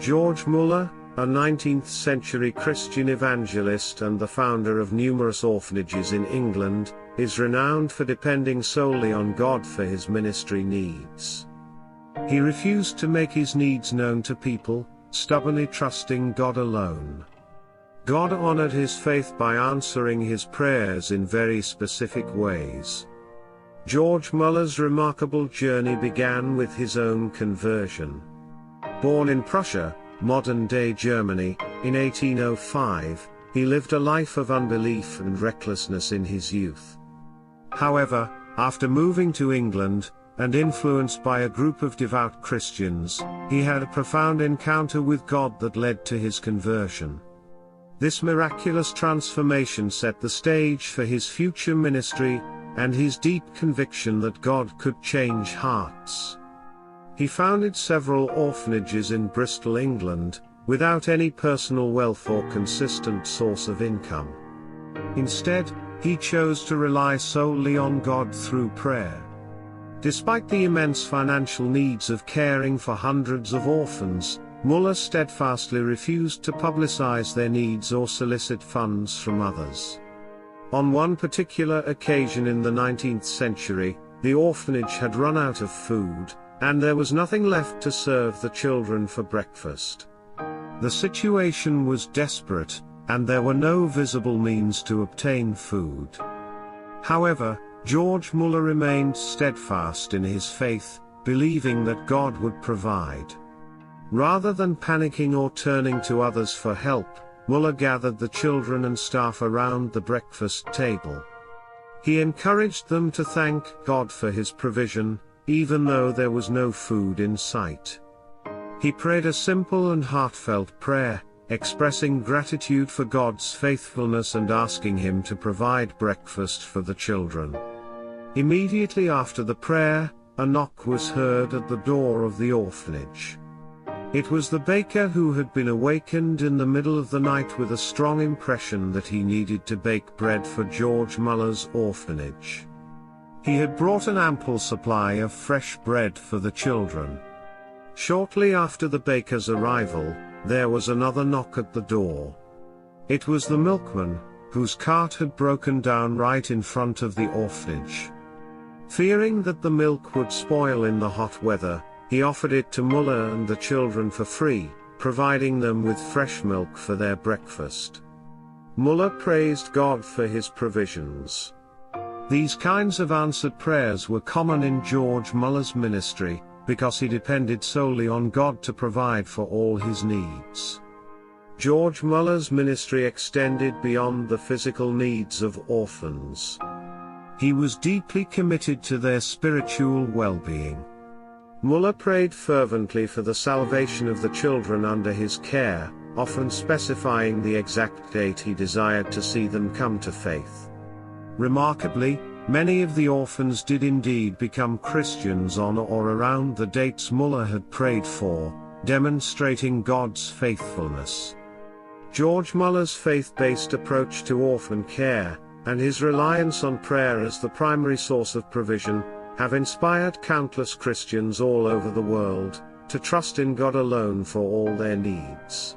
George Muller, a 19th-century Christian evangelist and the founder of numerous orphanages in England, is renowned for depending solely on God for his ministry needs. He refused to make his needs known to people, stubbornly trusting God alone. God honored his faith by answering his prayers in very specific ways. George Muller's remarkable journey began with his own conversion. Born in Prussia, modern-day Germany, in 1805, he lived a life of unbelief and recklessness in his youth. However, after moving to England, and influenced by a group of devout Christians, he had a profound encounter with God that led to his conversion. This miraculous transformation set the stage for his future ministry, and his deep conviction that God could change hearts. He founded several orphanages in Bristol, England, without any personal wealth or consistent source of income. Instead, he chose to rely solely on God through prayer. Despite the immense financial needs of caring for hundreds of orphans, Muller steadfastly refused to publicize their needs or solicit funds from others. On one particular occasion in the 19th century, the orphanage had run out of food, and there was nothing left to serve the children for breakfast. The situation was desperate, and there were no visible means to obtain food. However, George Muller remained steadfast in his faith, believing that God would provide. Rather than panicking or turning to others for help, Muller gathered the children and staff around the breakfast table. He encouraged them to thank God for his provision, even though there was no food in sight. He prayed a simple and heartfelt prayer, expressing gratitude for God's faithfulness and asking him to provide breakfast for the children. Immediately after the prayer, a knock was heard at the door of the orphanage. It was the baker who had been awakened in the middle of the night with a strong impression that he needed to bake bread for George Muller's orphanage. He had brought an ample supply of fresh bread for the children. Shortly after the baker's arrival, there was another knock at the door. It was the milkman, whose cart had broken down right in front of the orphanage. Fearing that the milk would spoil in the hot weather, he offered it to Muller and the children for free, providing them with fresh milk for their breakfast. Muller praised God for his provisions. These kinds of answered prayers were common in George Muller's ministry, because he depended solely on God to provide for all his needs. George Muller's ministry extended beyond the physical needs of orphans. He was deeply committed to their spiritual well-being. Muller prayed fervently for the salvation of the children under his care, often specifying the exact date he desired to see them come to faith. Remarkably, many of the orphans did indeed become Christians on or around the dates Muller had prayed for, demonstrating God's faithfulness. George Muller's faith-based approach to orphan care, and his reliance on prayer as the primary source of provision, have inspired countless Christians all over the world to trust in God alone for all their needs.